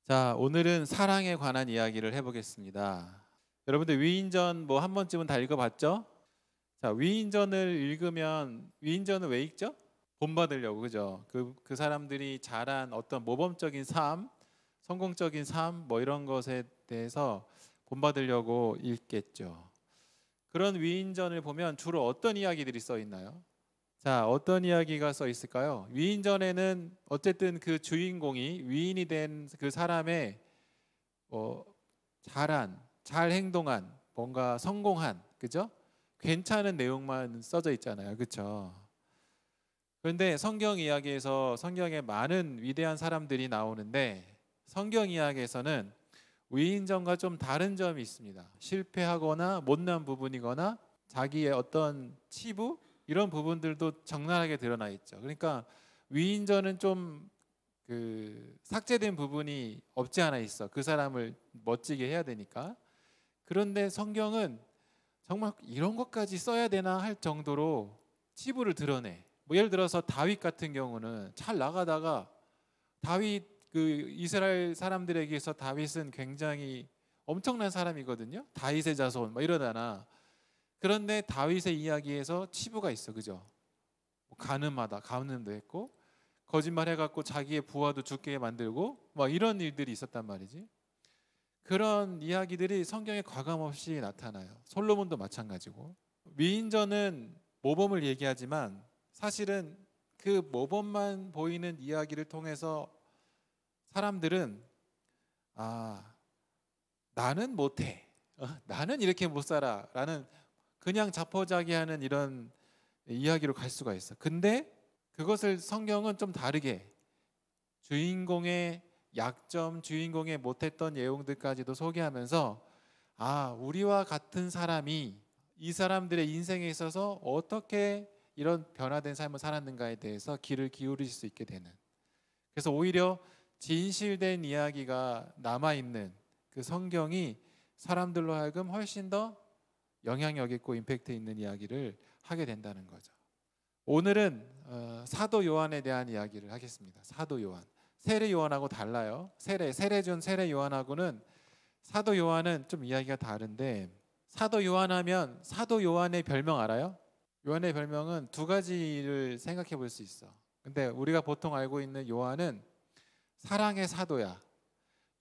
자, 오늘은 사랑에 관한 이야기를 해보겠습니다. 여러분들 위인전 뭐 한 번쯤은 다 읽어봤죠? 자, 위인전을 읽으면 위인전은 왜 읽죠? 본받으려고, 그죠? 그 사람들이 잘한 어떤 모범적인 삶, 성공적인 삶, 뭐 이런 것에 대해서 본받으려고 읽겠죠. 그런 위인전을 보면 주로 어떤 이야기들이 써 있나요? 자, 어떤 이야기가 써 있을까요? 위인전에는 어쨌든 그 주인공이 위인이 된 그 사람의 어, 잘 행동한, 뭔가 성공한, 그죠? 괜찮은 내용만 써져 있잖아요, 그렇죠? 그런데 성경 이야기에서 성경에 많은 위대한 사람들이 나오는데 성경 이야기에서는 위인전과 좀 다른 점이 있습니다. 실패하거나 못난 부분이거나 자기의 어떤 치부 이런 부분들도 적나라하게 드러나 있죠. 그러니까 위인전은 좀 삭제된 부분이 없지 않아 있어. 그 사람을 멋지게 해야 되니까. 그런데 성경은 정말 이런 것까지 써야 되나 할 정도로 치부를 드러내. 뭐 예를 들어서 다윗 같은 경우는 잘 나가다가 다윗 이스라엘 사람들에게서 다윗은 굉장히 엄청난 사람이거든요. 다윗의 자손 뭐 이러다나. 그런데 다윗의 이야기에서 치부가 있어, 그죠? 뭐 가늠도 했고 거짓말해갖고 자기의 부하도 죽게 만들고 막 이런 일들이 있었단 말이지. 그런 이야기들이 성경에 과감없이 나타나요. 솔로몬도 마찬가지고. 위인전은 모범을 얘기하지만 사실은 그 모범만 보이는 이야기를 통해서 사람들은 나는 못해, 나는 이렇게 못 살아라는 그냥 자포자기하는 이런 이야기로 갈 수가 있어. 근데 그것을 성경은 좀 다르게 주인공의 약점, 주인공의 못했던 내용들까지도 소개하면서 우리와 같은 사람이 이 사람들의 인생에 있어서 어떻게 이런 변화된 삶을 살았는가에 대해서 귀를 기울일 수 있게 되는, 그래서 오히려 진실된 이야기가 남아있는 그 성경이 사람들로 하여금 훨씬 더 영향력 있고 임팩트 있는 이야기를 하게 된다는 거죠. 오늘은 사도 요한에 대한 이야기를 하겠습니다. 사도 요한. 세례 요한하고 달라요. 세례준 세례 요한하고는 사도 요한은 좀 이야기가 다른데, 사도 요한하면 사도 요한의 별명 알아요? 요한의 별명은 두 가지를 생각해 볼 수 있어. 근데 우리가 보통 알고 있는 요한은 사랑의 사도야.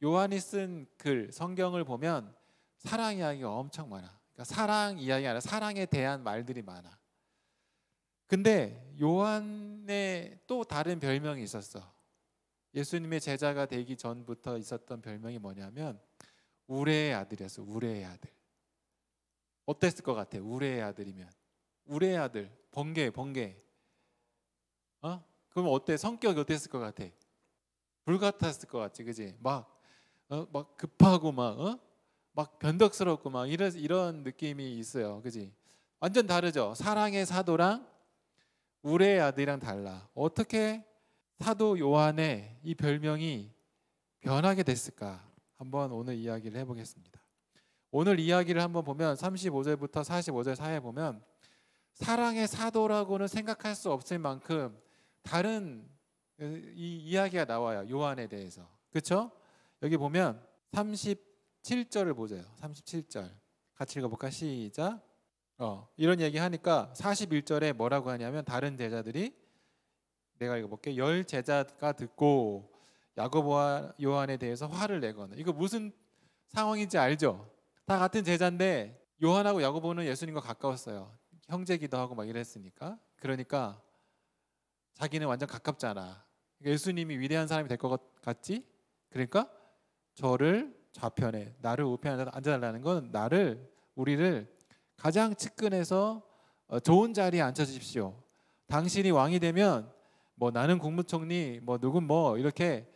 요한이 쓴 글, 성경을 보면 사랑 이야기가 엄청 많아. 그러니까 사랑 이야기 아니라 사랑에 대한 말들이 많아. 근데 요한의 또 다른 별명이 있었어. 예수님의 제자가 되기 전부터 있었던 별명이 뭐냐면 우레의 아들이었어. 우레의 아들. 어땠을 것 같아? 우레의 아들이면. 우레의 아들, 번개. 그럼 어때? 성격이 어땠을 것 같아? 불 같았을 것 같지, 그지? 막 급하고 막 변덕스럽고 막 이런 느낌이 있어요, 그지? 완전 다르죠. 사랑의 사도랑 우레의 아들이랑 달라. 어떻게 사도 요한의 이 별명이 변하게 됐을까? 한번 오늘 이야기를 해보겠습니다. 오늘 이야기를 한번 보면 35절부터 45절 사이에 보면 사랑의 사도라고는 생각할 수 없을 만큼 다른 이 이야기가 나와요. 요한에 대해서. 그렇죠? 여기 보면 37절을 보세요. 37절. 같이 읽어볼까? 시작. 이런 얘기 하니까 41절에 뭐라고 하냐면 다른 제자들이, 내가 읽어볼게. 열 제자가 듣고 야고보와 요한에 대해서 화를 내거나. 이거 무슨 상황인지 알죠? 다 같은 제자인데 요한하고 야고보는 예수님과 가까웠어요. 형제기도 하고 막 이랬으니까. 그러니까 자기는 완전 가깝잖아. 예수님이 위대한 사람이 될 것 같지? 그러니까 저를 좌편에, 나를 우편에 앉아달라는 건 우리를 가장 측근에서 좋은 자리에 앉혀주십시오. 당신이 왕이 되면 뭐 나는 국무총리, 뭐 누군 뭐 이렇게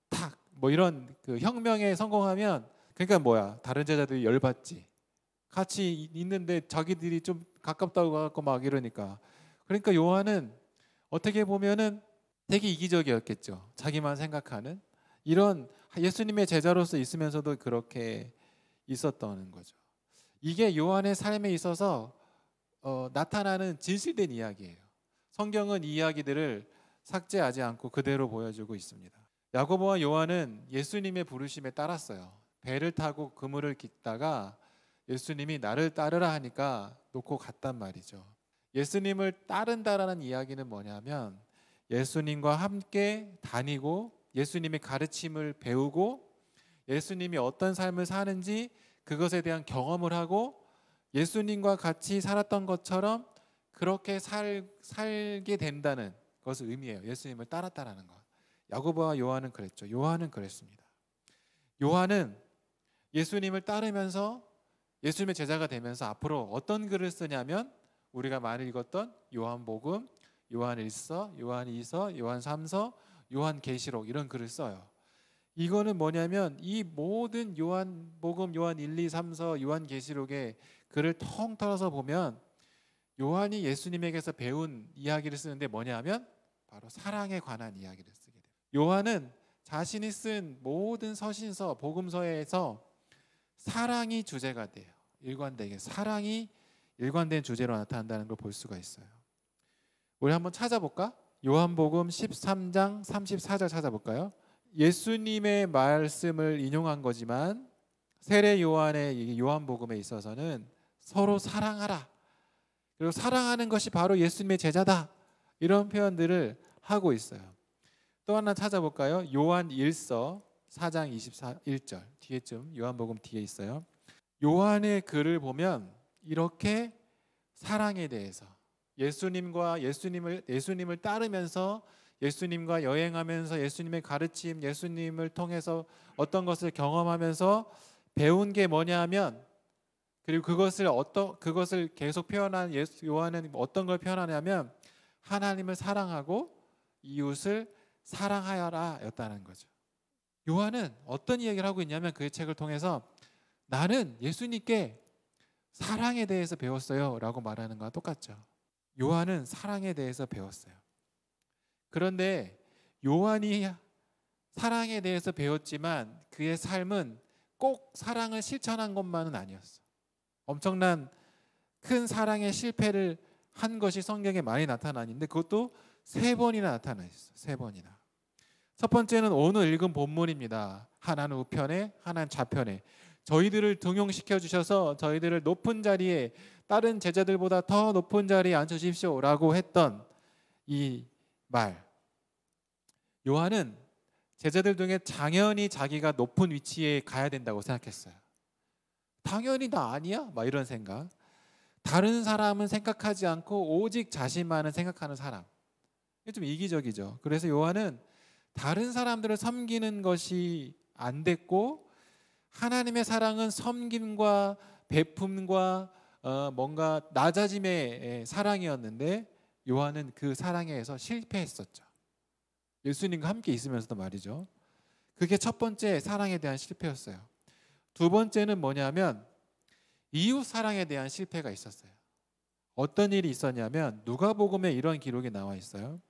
탁 뭐 이런 그 혁명에 성공하면, 그러니까 뭐야, 다른 제자들이 열받지. 같이 있는데 자기들이 좀 가깝다고 하고 막 이러니까. 그러니까 요한은 어떻게 보면은 되게 이기적이었겠죠. 자기만 생각하는 이런 예수님의 제자로서 있으면서도 그렇게 있었다는 거죠. 이게 요한의 삶에 있어서 나타나는 진실된 이야기예요. 성경은 이 이야기들을 삭제하지 않고 그대로 보여주고 있습니다. 야고보와 요한은 예수님의 부르심에 따랐어요. 배를 타고 그물을 깃다가 예수님이 나를 따르라 하니까 놓고 갔단 말이죠. 예수님을 따른다라는 이야기는 뭐냐면 예수님과 함께 다니고 예수님의 가르침을 배우고 예수님이 어떤 삶을 사는지 그것에 대한 경험을 하고 예수님과 같이 살았던 것처럼 그렇게 살게 된다는 것을 의미해요. 예수님을 따랐다라는 것. 야고보와 요한은 그랬죠. 요한은 그랬습니다. 요한은 예수님을 따르면서 예수님의 제자가 되면서 앞으로 어떤 글을 쓰냐면 우리가 많이 읽었던 요한복음, 요한1서, 요한2서, 요한3서, 요한계시록 이런 글을 써요. 이거는 뭐냐면 이 모든 요한복음, 요한1, 2, 3서, 요한계시록의 글을 통 털어서 보면 요한이 예수님에게서 배운 이야기를 쓰는데 뭐냐면 바로 사랑에 관한 이야기를 쓰게 돼요. 요한은 자신이 쓴 모든 서신서, 복음서에서 사랑이 주제가 돼요. 일관되게 사랑이 일관된 주제로 나타난다는 걸 볼 수가 있어요. 우리 한번 찾아볼까? 요한복음 13장 34절 찾아볼까요? 예수님의 말씀을 인용한 거지만 세례 요한의 요한복음에 있어서는 서로 사랑하라. 그리고 사랑하는 것이 바로 예수님의 제자다. 이런 표현들을 하고 있어요. 또 하나 찾아볼까요? 요한 1서 4장 21절 뒤에쯤 요한복음 뒤에 있어요. 요한의 글을 보면 이렇게 사랑에 대해서 예수님을 따르면서 예수님과 여행하면서 예수님의 가르침, 예수님을 통해서 어떤 것을 경험하면서 배운 게 뭐냐면 그리고 그것을 계속 표현한 요한은 어떤 걸 표현하냐면 하나님을 사랑하고 이웃을 사랑하여라였다는 거죠. 요한은 어떤 이야기를 하고 있냐면 그의 책을 통해서 나는 예수님께 사랑에 대해서 배웠어요 라고 말하는 거와 똑같죠. 요한은 사랑에 대해서 배웠어요. 그런데 요한이 사랑에 대해서 배웠지만 그의 삶은 꼭 사랑을 실천한 것만은 아니었어. 엄청난 큰 사랑의 실패를 한 것이 성경에 많이 나타나는데 그것도 3번이나 나타나 있어. 3번이나. 첫 번째는 오늘 읽은 본문입니다. 하나는 우편에, 하나는 좌편에. 저희들을 등용시켜 주셔서 저희들을 높은 자리에 다른 제자들보다 더 높은 자리에 앉혀주십시오라고 했던 이 말. 요한은 제자들 중에 당연히 자기가 높은 위치에 가야 된다고 생각했어요. 당연히 나 아니야? 막 이런 생각. 다른 사람은 생각하지 않고 오직 자신만을 생각하는 사람. 이게 좀 이기적이죠. 그래서 요한은 다른 사람들을 섬기는 것이 안 됐고 하나님의 사랑은 섬김과 베품과 뭔가 낮아짐의 사랑이었는데 요한은 그 사랑에서 실패했었죠. 예수님과 함께 있으면서도 말이죠. 그게 첫 번째 사랑에 대한 실패였어요. 두 번째는 뭐냐면 이웃 사랑에 대한 실패가 있었어요. 어떤 일이 있었냐면 누가복음에 이런 기록이 나와 있어요.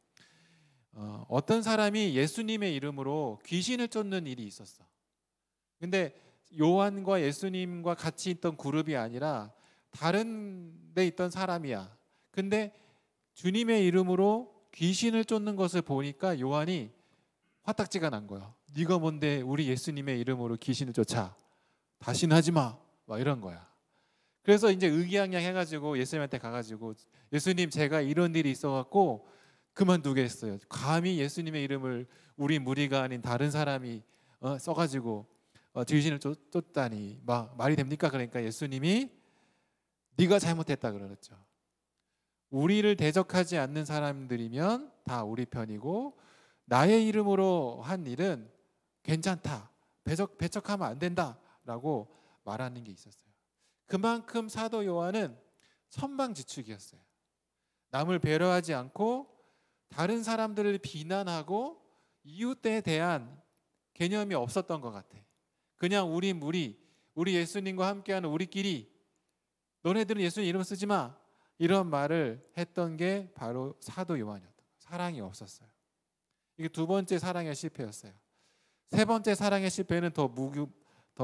어떤 사람이 예수님의 이름으로 귀신을 쫓는 일이 있었어. 근데 요한과 예수님과 같이 있던 그룹이 아니라 다른 데 있던 사람이야. 근데 주님의 이름으로 귀신을 쫓는 것을 보니까 요한이 화딱지가 난 거야. 네가 뭔데 우리 예수님의 이름으로 귀신을 쫓아. 다시는 하지 마. 막 이런 거야. 그래서 이제 의기양양 해가지고 예수님한테 가가지고 예수님 제가 이런 일이 있어갖고 그만두겠어요. 감히 예수님의 이름을 우리 무리가 아닌 다른 사람이 써가지고 귀신을 쫓다니 말이 됩니까? 그러니까 예수님이 네가 잘못했다 그러죠. 우리를 대적하지 않는 사람들이면 다 우리 편이고 나의 이름으로 한 일은 괜찮다. 배척하면 안 된다라고 말하는 게 있었어요. 그만큼 사도 요한은 천방지축이었어요. 남을 배려하지 않고 다른 사람들을 비난하고 이웃에 대한 개념이 없었던 것 같아. 그냥 우리 예수님과 함께하는 우리끼리 너네들은 예수님 이름 쓰지 마. 이런 말을 했던 게 바로 사도 요한이었던 거예요. 사랑이 없었어요. 이게 두 번째 사랑의 실패였어요. 세 번째 사랑의 실패는 더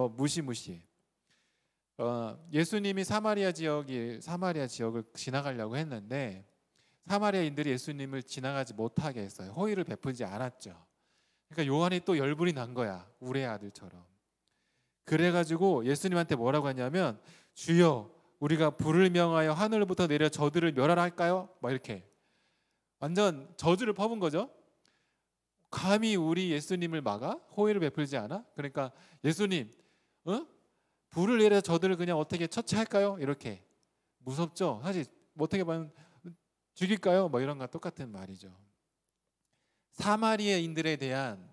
무시무시해. 예수님이 사마리아 지역을 지나가려고 했는데 사마리아인들이 예수님을 지나가지 못하게 했어요. 호의를 베풀지 않았죠. 그러니까 요한이 또 열불이 난 거야. 우리의 아들처럼. 그래가지고 예수님한테 뭐라고 하냐면 주여 우리가 불을 명하여 하늘부터 내려 저들을 멸하라 할까요? 막 이렇게 완전 저주를 퍼본 거죠. 감히 우리 예수님을 막아? 호의를 베풀지 않아? 그러니까 예수님 불을 내려 저들을 그냥 어떻게 처치할까요? 이렇게 무섭죠. 사실 뭐 어떻게 보면 죽일까요? 뭐 이런 거 똑같은 말이죠. 사마리아인들에 대한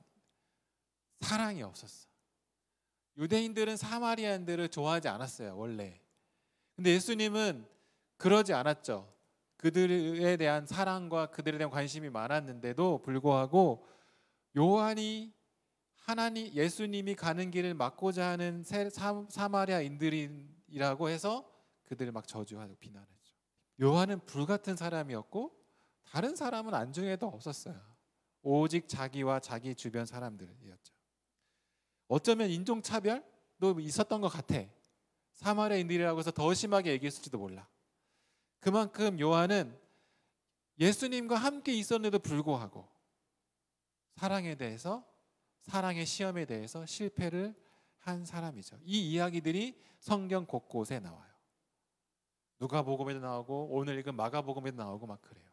사랑이 없었어. 유대인들은 사마리아인들을 좋아하지 않았어요, 원래. 근데 예수님은 그러지 않았죠. 그들에 대한 사랑과 그들에 대한 관심이 많았는데도 불구하고 요한이 예수님이 가는 길을 막고자 하는 사마리아인들이라고 해서 그들을 막 저주하고 비난했죠. 요한은 불같은 사람이었고 다른 사람은 안중에도 없었어요. 오직 자기와 자기 주변 사람들이었죠. 어쩌면 인종차별도 있었던 것 같아. 사마리아인들이라고 해서 더 심하게 얘기했을지도 몰라. 그만큼 요한은 예수님과 함께 있었는데도 불구하고 사랑에 대해서, 사랑의 시험에 대해서 실패를 한 사람이죠. 이 이야기들이 성경 곳곳에 나와요. 누가복음에도 나오고 오늘 읽은 마가복음에도 나오고 막 그래요.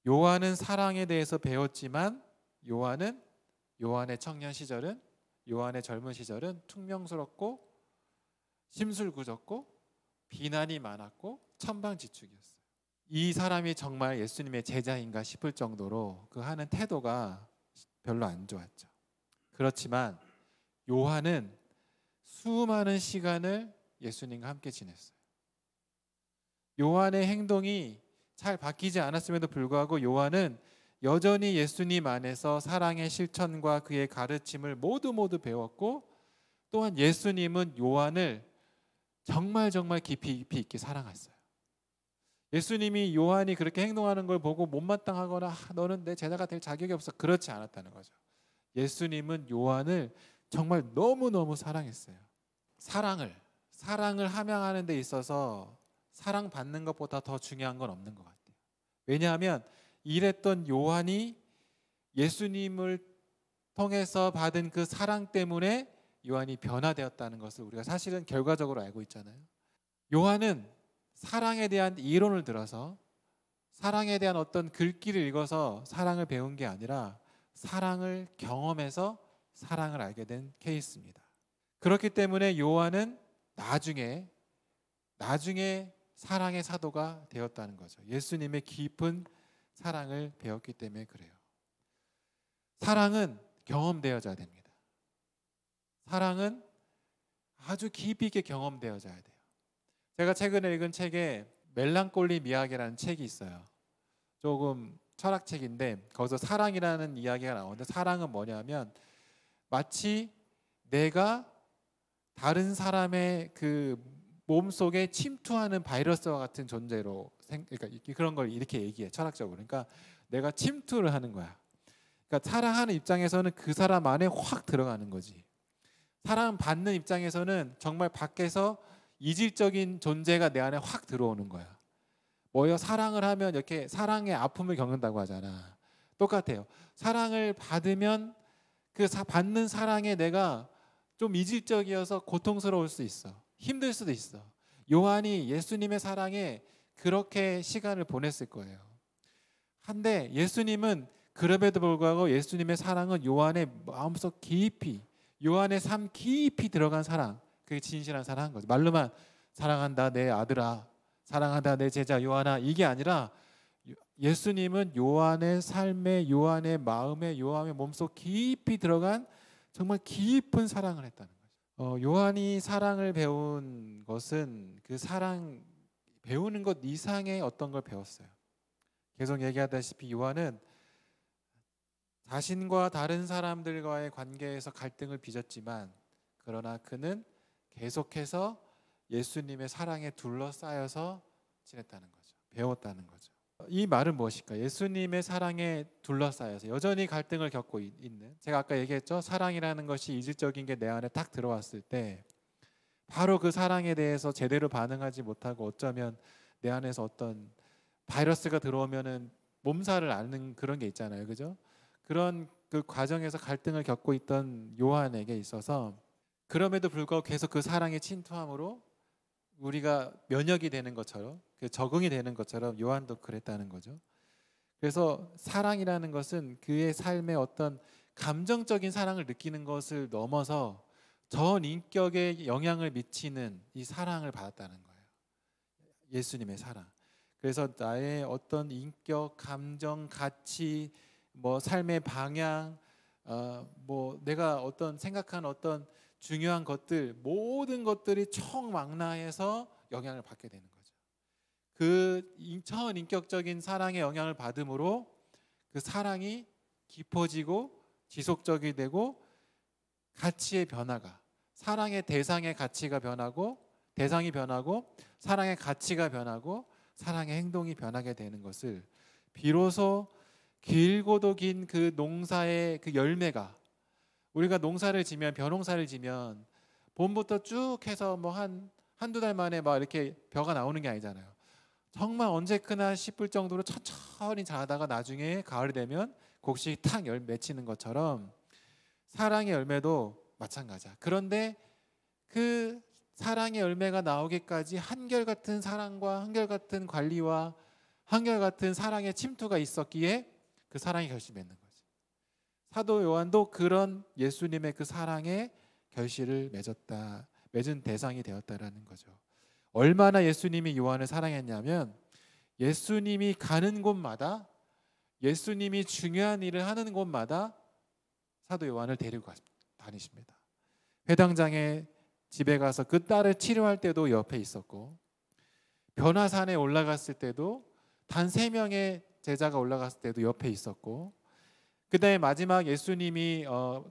요한은 사랑에 대해서 배웠지만 요한의 청년 시절은, 요한의 젊은 시절은 퉁명스럽고 심술궂었고 비난이 많았고 천방지축이었어요. 이 사람이 정말 예수님의 제자인가 싶을 정도로 그 하는 태도가 별로 안 좋았죠. 그렇지만 요한은 수많은 시간을 예수님과 함께 지냈어요. 요한의 행동이 잘 바뀌지 않았음에도 불구하고 요한은 여전히 예수님 안에서 사랑의 실천과 그의 가르침을 모두 배웠고, 또한 예수님은 요한을 정말 깊이 있게 사랑했어요. 예수님이 요한이 그렇게 행동하는 걸 보고 못마땅하거나 너는 내 제자가 될 자격이 없어, 그렇지 않았다는 거죠. 예수님은 요한을 정말 너무 사랑했어요. 사랑을 함양하는 데 있어서 사랑받는 것보다 더 중요한 건 없는 것 같아요. 왜냐하면 이랬던 요한이 예수님을 통해서 받은 그 사랑 때문에 요한이 변화되었다는 것을 우리가 사실은 결과적으로 알고 있잖아요. 요한은 사랑에 대한 이론을 들어서, 사랑에 대한 어떤 글귀를 읽어서 사랑을 배운 게 아니라 사랑을 경험해서 사랑을 알게 된 케이스입니다. 그렇기 때문에 요한은 나중에 사랑의 사도가 되었다는 거죠. 예수님의 깊은 사랑을 배웠기 때문에 그래요. 사랑은 경험되어져야 됩니다. 사랑은 아주 깊이 있게 경험되어져야 돼요. 제가 최근에 읽은 책에 멜랑콜리 미학이라는 책이 있어요. 조금 철학책인데 거기서 사랑이라는 이야기가 나오는데, 사랑은 뭐냐면 마치 내가 다른 사람의 그 몸속에 침투하는 바이러스와 같은 존재로, 그러니까 그런 걸 이렇게 얘기해, 철학적으로. 그러니까 내가 침투를 하는 거야. 그러니까 사랑하는 입장에서는 그 사람 안에 확 들어가는 거지. 사랑받는 입장에서는 정말 밖에서 이질적인 존재가 내 안에 확 들어오는 거야. 뭐요? 사랑을 하면 이렇게 사랑의 아픔을 겪는다고 하잖아. 똑같아요. 사랑을 받으면 그 받는 사랑에 내가 좀 이질적이어서 고통스러울 수 있어. 힘들 수도 있어. 요한이 예수님의 사랑에 그렇게 시간을 보냈을 거예요. 한데 예수님은 그럼에도 불구하고 예수님의 사랑은 요한의 마음속 깊이, 요한의 삶 깊이 들어간 사랑, 그게 진실한 사랑인 거죠. 말로만 사랑한다 내 아들아, 사랑한다 내 제자 요한아, 이게 아니라 예수님은 요한의 삶에, 요한의 마음에, 요한의 몸속 깊이 들어간 정말 깊은 사랑을 했다는 거죠. 요한이 사랑을 배운 것은 그 사랑 배우는 것 이상의 어떤 걸 배웠어요. 계속 얘기하다시피 요한은 자신과 다른 사람들과의 관계에서 갈등을 빚었지만, 그러나 그는 계속해서 예수님의 사랑에 둘러싸여서 지냈다는 거죠. 배웠다는 거죠. 이 말은 무엇일까? 예수님의 사랑에 둘러싸여서 여전히 갈등을 겪고 있는, 제가 아까 얘기했죠. 사랑이라는 것이 이질적인 게 내 안에 딱 들어왔을 때 바로 그 사랑에 대해서 제대로 반응하지 못하고, 어쩌면 내 안에서 어떤 바이러스가 들어오면은 몸살을 앓는 그런 게 있잖아요. 그죠? 그런 그 과정에서 갈등을 겪고 있던 요한에게 있어서 그럼에도 불구하고 계속 그 사랑의 침투함으로 우리가 면역이 되는 것처럼 적응이 되는 것처럼 요한도 그랬다는 거죠. 그래서 사랑이라는 것은 그의 삶에 어떤 감정적인 사랑을 느끼는 것을 넘어서 전 인격에 영향을 미치는 이 사랑을 받았다는 거예요. 예수님의 사랑. 그래서 나의 어떤 인격, 감정, 가치, 뭐 삶의 방향, 뭐 내가 어떤 생각한 어떤 중요한 것들, 모든 것들이 총망라해서 영향을 받게 되는 거죠. 그 처인격적인 사랑의 영향을 받음으로 그 사랑이 깊어지고 지속적이 되고 가치의 변화가, 사랑의 대상의 가치가 변하고, 대상이 변하고 사랑의 가치가 변하고 사랑의 행동이 변하게 되는 것을, 비로소 길고도 긴 그 농사의 그 열매가, 우리가 농사를 지면, 벼농사를 지면 봄부터 쭉 해서 뭐 한두 달 만에 막 이렇게 벼가 나오는 게 아니잖아요. 정말 언제 크나 싶을 정도로 천천히 자라다가 나중에 가을이 되면 곡식이 탁 맺히는 것처럼 사랑의 열매도 마찬가지야. 그런데 그 사랑의 열매가 나오기까지 한결같은 사랑과 한결같은 관리와 한결같은 사랑의 침투가 있었기에 그 사랑이 결실 맺는 거죠. 사도 요한도 그런 예수님의 그 사랑의 결실을 맺은 대상이 되었다라는 거죠. 얼마나 예수님이 요한을 사랑했냐면 예수님이 가는 곳마다, 예수님이 중요한 일을 하는 곳마다 사도 요한을 데리고 다니십니다. 회당장에 집에 가서 그 딸을 치료할 때도 옆에 있었고, 변화산에 올라갔을 때도 단 3명의 제자가 올라갔을 때도 옆에 있었고, 그다음에 마지막 예수님이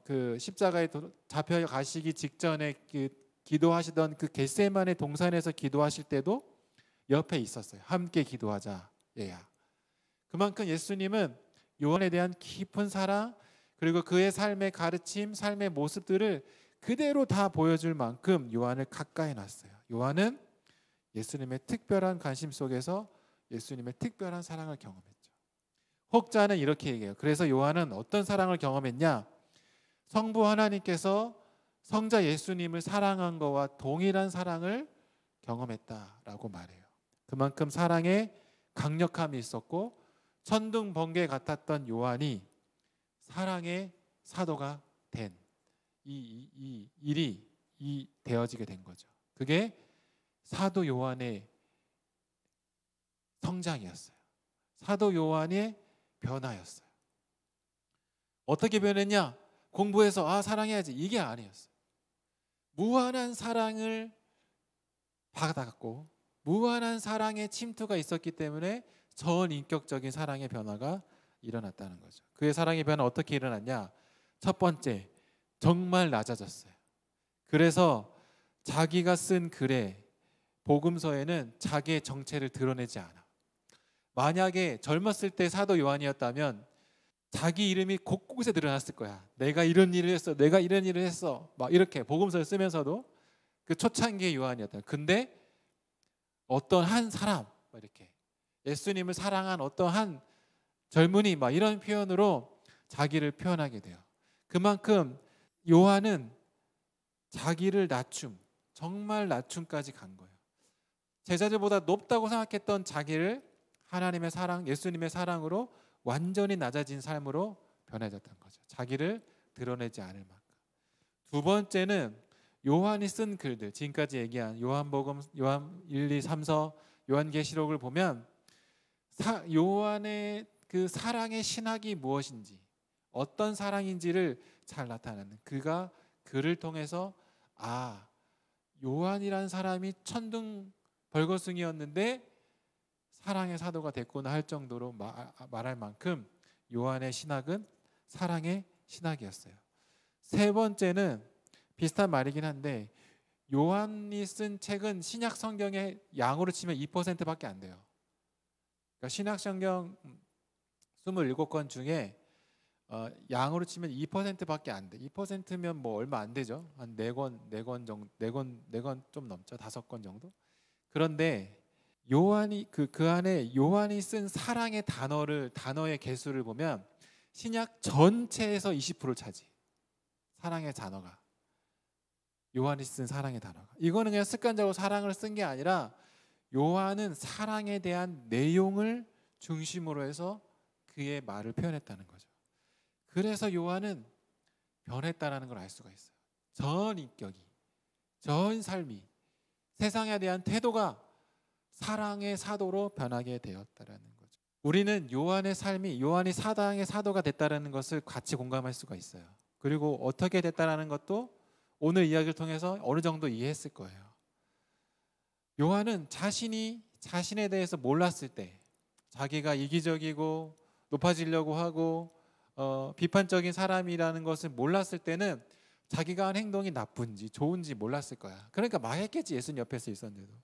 그 십자가에 잡혀 가시기 직전에 그 기도하시던 그 겟세마네 동산에서 기도하실 때도 옆에 있었어요. 함께 기도하자 얘야. 그만큼 예수님은 요한에 대한 깊은 사랑, 그리고 그의 삶의 가르침, 삶의 모습들을 그대로 다 보여줄 만큼 요한을 가까이 놨어요. 요한은 예수님의 특별한 관심 속에서 예수님의 특별한 사랑을 경험했죠. 혹자는 이렇게 얘기해요. 그래서 요한은 어떤 사랑을 경험했냐? 성부 하나님께서 성자 예수님을 사랑한 것과 동일한 사랑을 경험했다라고 말해요. 그만큼 사랑에 강력함이 있었고 천둥 번개 같았던 요한이 사랑의 사도가 된 이 일이 되어지게 된 거죠. 그게 사도 요한의 성장이었어요. 사도 요한의 변화였어요. 어떻게 변했냐? 공부해서 사랑해야지, 이게 아니었어요. 무한한 사랑을 받아갔고 무한한 사랑의 침투가 있었기 때문에 전인격적인 사랑의 변화가 일어났다는 거죠. 그의 사랑의 변화 어떻게 일어났냐? 첫 번째, 정말 낮아졌어요. 그래서 자기가 쓴 글에, 복음서에는 자기의 정체를 드러내지 않아. 만약에 젊었을 때 사도 요한이었다면 자기 이름이 곳곳에 드러났을 거야. 내가 이런 일을 했어, 내가 이런 일을 했어, 막 이렇게 복음서를 쓰면서도 그 초창기의 요한이었다. 근데 어떤 한 사람, 이렇게 예수님을 사랑한 어떤 한 젊은이, 막 이런 표현으로 자기를 표현하게 돼요. 그만큼 요한은 자기를 정말 낮춤까지 간 거예요. 제자들보다 높다고 생각했던 자기를 하나님의 사랑, 예수님의 사랑으로 완전히 낮아진 삶으로 변해졌던 거죠. 자기를 드러내지 않을 만큼. 두 번째는 요한이 쓴 글들, 지금까지 얘기한 요한복음, 요한 1, 2, 3서, 요한계시록을 보면 요한의 그 사랑의 신학이 무엇인지, 어떤 사랑인지를 잘 나타내는, 그가 글을 통해서 요한이라는 사람이 천둥 벌거숭이였는데 사랑의 사도가 됐구나 할 정도로 말할 만큼 요한의 신학은 사랑의 신학이었어요. 세 번째는 비슷한 말이긴 한데, 요한이 쓴 책은 신약 성경의 양으로 치면 2%밖에 안 돼요. 그러니까 신약 성경 27권 중에 양으로 치면 2%밖에 안 돼. 2%면 뭐 얼마 안 되죠. 한 4권 정도, 4권 좀 넘죠. 5권 정도. 그런데 요한이 그 안에 요한이 쓴 사랑의 단어의 개수를 보면 신약 전체에서 20%를 차지. 사랑의 단어가. 요한이 쓴 사랑의 단어가. 이거는 그냥 습관적으로 사랑을 쓴 게 아니라 요한은 사랑에 대한 내용을 중심으로 해서 그의 말을 표현했다는 거죠. 그래서 요한은 변했다는 걸 알 수가 있어요. 전 인격이, 전 삶이, 세상에 대한 태도가 사랑의 사도로 변하게 되었다라는 거죠. 우리는 요한의 삶이 요한이 사랑의 사도가 됐다라는 것을 같이 공감할 수가 있어요. 그리고 어떻게 됐다라는 것도 오늘 이야기를 통해서 어느 정도 이해했을 거예요. 요한은 자신에 대해서 몰랐을 때, 자기가 이기적이고 높아지려고 하고 비판적인 사람이라는 것을 몰랐을 때는 자기가 한 행동이 나쁜지 좋은지 몰랐을 거야. 그러니까 막 했겠지, 예수님 옆에서 있었는데도.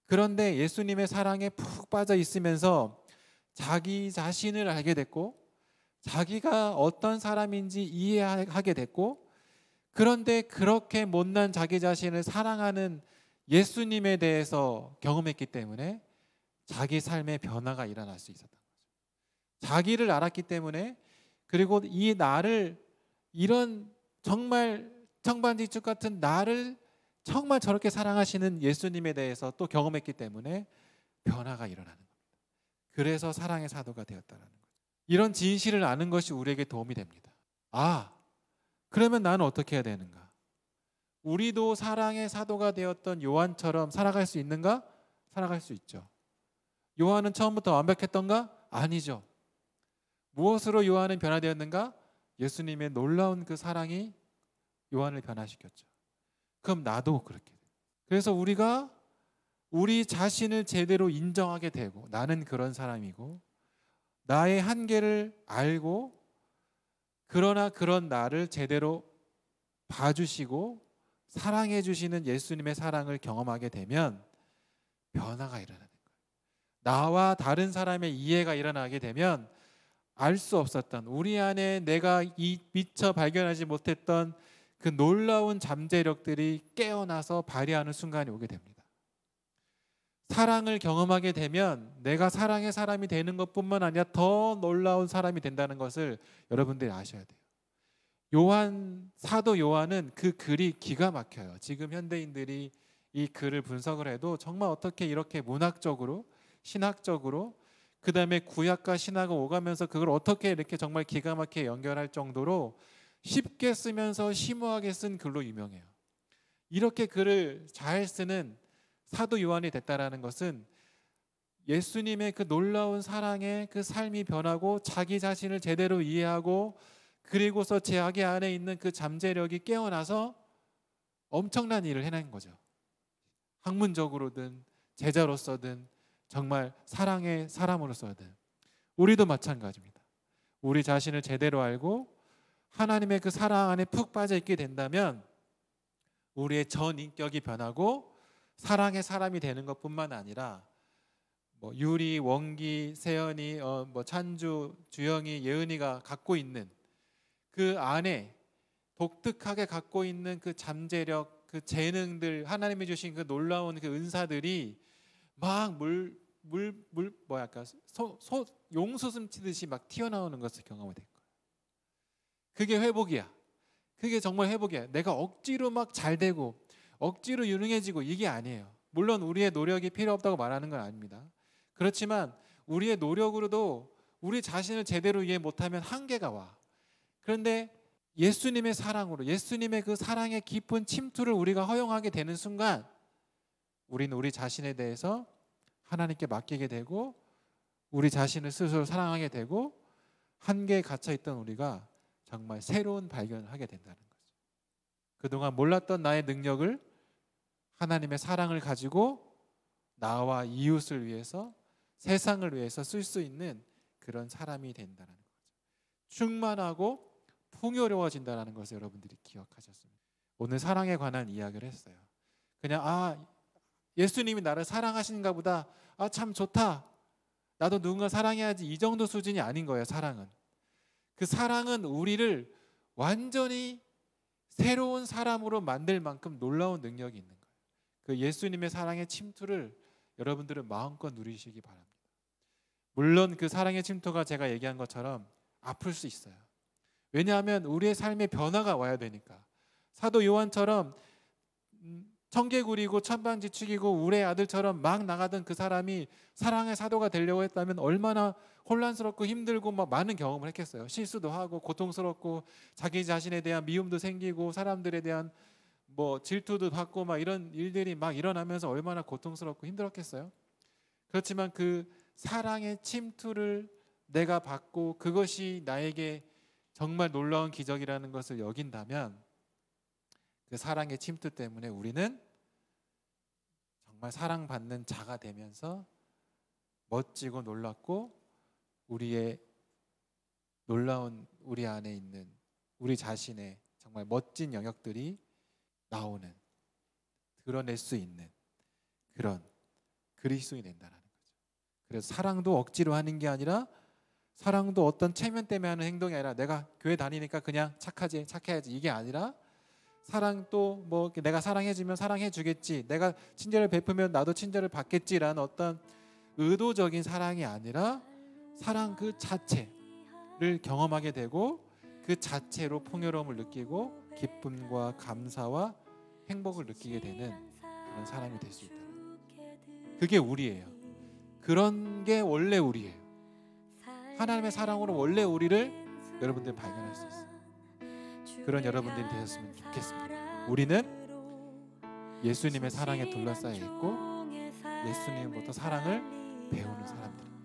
그런데 예수님의 사랑에 푹 빠져 있으면서 자기 자신을 알게 됐고, 자기가 어떤 사람인지 이해하게 됐고, 그런데 그렇게 못난 자기 자신을 사랑하는 예수님에 대해서 경험했기 때문에 자기 삶의 변화가 일어날 수 있었던 거죠. 자기를 알았기 때문에, 그리고 이 나를, 이런 정말 청반지축 같은 나를 정말 저렇게 사랑하시는 예수님에 대해서 또 경험했기 때문에 변화가 일어나는 겁니다. 그래서 사랑의 사도가 되었다는 거죠. 이런 진실을 아는 것이 우리에게 도움이 됩니다. 아, 그러면 나는 어떻게 해야 되는가? 우리도 사랑의 사도가 되었던 요한처럼 살아갈 수 있는가? 살아갈 수 있죠. 요한은 처음부터 완벽했던가? 아니죠. 무엇으로 요한은 변화되었는가? 예수님의 놀라운 그 사랑이 요한을 변화시켰죠. 그럼 나도 그렇게 돼요. 그래서 우리가 우리 자신을 제대로 인정하게 되고, 나는 그런 사람이고 나의 한계를 알고, 그러나 그런 나를 제대로 봐주시고 사랑해 주시는 예수님의 사랑을 경험하게 되면 변화가 일어나는 거예요. 나와 다른 사람의 이해가 일어나게 되면 알 수 없었던, 우리 안에 내가 미처 발견하지 못했던 그 놀라운 잠재력들이 깨어나서 발휘하는 순간이 오게 됩니다. 사랑을 경험하게 되면 내가 사랑의 사람이 되는 것뿐만 아니라 더 놀라운 사람이 된다는 것을 여러분들이 아셔야 돼요. 사도 요한은 그 글이 기가 막혀요. 지금 현대인들이 이 글을 분석을 해도 정말 어떻게 이렇게 문학적으로, 신학적으로, 그 다음에 구약과 신학을 오가면서 그걸 어떻게 이렇게 정말 기가 막히게 연결할 정도로 쉽게 쓰면서 심오하게 쓴 글로 유명해요. 이렇게 글을 잘 쓰는 사도 요한이 됐다라는 것은 예수님의 그 놀라운 사랑에 그 삶이 변하고 자기 자신을 제대로 이해하고, 그리고서 자기 안에 있는 그 잠재력이 깨어나서 엄청난 일을 해낸 거죠. 학문적으로든 제자로서든 정말 사랑의 사람으로서든. 우리도 마찬가지입니다. 우리 자신을 제대로 알고 하나님의 그 사랑 안에 푹 빠져 있게 된다면 우리의 전 인격이 변하고 사랑의 사람이 되는 것뿐만 아니라 유리, 원기, 세연이, 찬주, 주영이, 예은이가 갖고 있는 그 안에 독특하게 갖고 있는 그 잠재력, 그 재능들, 하나님이 주신 그 놀라운 그 은사들이 막 용수숨 치듯이 막 튀어나오는 것을 경험하게 될 거예요. 그게 회복이야. 그게 정말 회복이야. 내가 억지로 막 잘 되고 억지로 유능해지고 이게 아니에요. 물론 우리의 노력이 필요 없다고 말하는 건 아닙니다. 그렇지만 우리의 노력으로도 우리 자신을 제대로 이해 못하면 한계가 와. 그런데 예수님의 사랑으로, 예수님의 그 사랑의 깊은 침투를 우리가 허용하게 되는 순간 우리는 우리 자신에 대해서 하나님께 맡기게 되고 우리 자신을 스스로 사랑하게 되고 한계에 갇혀있던 우리가 정말 새로운 발견을 하게 된다는 거죠. 그동안 몰랐던 나의 능력을 하나님의 사랑을 가지고 나와 이웃을 위해서, 세상을 위해서 쓸 수 있는 그런 사람이 된다는 거죠. 충만하고 풍요로워진다는 것을 여러분들이 기억하셨습니다. 오늘 사랑에 관한 이야기를 했어요. 그냥 예수님이 나를 사랑하시는가 보다, 참 좋다, 나도 누군가 사랑해야지, 이 정도 수준이 아닌 거예요. 사랑은, 그 사랑은 우리를 완전히 새로운 사람으로 만들 만큼 놀라운 능력이 있는 거예요. 그 예수님의 사랑의 침투를 여러분들은 마음껏 누리시기 바랍니다. 물론 그 사랑의 침투가 제가 얘기한 것처럼 아플 수 있어요. 왜냐하면 우리의 삶에 변화가 와야 되니까. 사도 요한처럼 청개구리고 천방지축이고 우레의 아들처럼 막 나가던 그 사람이 사랑의 사도가 되려고 했다면 얼마나 혼란스럽고 힘들고 막 많은 경험을 했겠어요. 실수도 하고 고통스럽고 자기 자신에 대한 미움도 생기고 사람들에 대한 뭐 질투도 받고 막 이런 일들이 막 일어나면서 얼마나 고통스럽고 힘들었겠어요. 그렇지만 그 사랑의 침투를 내가 받고 그것이 나에게 정말 놀라운 기적이라는 것을 여긴다면 그 사랑의 침투 때문에 우리는 정말 사랑받는 자가 되면서 멋지고 놀랍고 우리의 놀라운 우리 안에 있는 우리 자신의 정말 멋진 영역들이 나오는, 드러낼 수 있는 그런 그리스도인이 된다는 거죠. 그래서 사랑도 억지로 하는 게 아니라, 사랑도 어떤 체면 때문에 하는 행동이 아니라 내가 교회 다니니까 그냥 착해야지 이게 아니라, 사랑도 뭐 내가 사랑해주면 사랑해주겠지, 내가 친절을 베푸면 나도 친절을 받겠지라는 어떤 의도적인 사랑이 아니라 사랑 그 자체를 경험하게 되고 그 자체로 풍요로움을 느끼고 기쁨과 감사와 행복을 느끼게 되는 그런 사람이 될 수 있다. 그게 우리예요. 그런 게 원래 우리예요. 하나님의 사랑으로 원래 우리를 여러분들이 발견할 수 있어요. 그런 여러분들이 되셨으면 좋겠습니다. 우리는 예수님의 사랑에 둘러싸여 있고 예수님부터 사랑을 배우는 사람들입니다.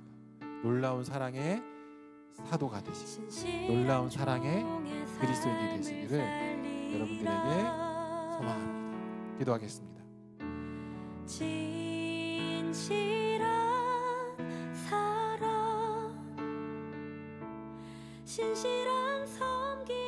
놀라운 사랑의 사도가 되시고 놀라운 사랑의 그리스도인이 되시기를 여러분들에게 소망합니다. 기도하겠습니다. 진실한 사랑, 신실한 섬기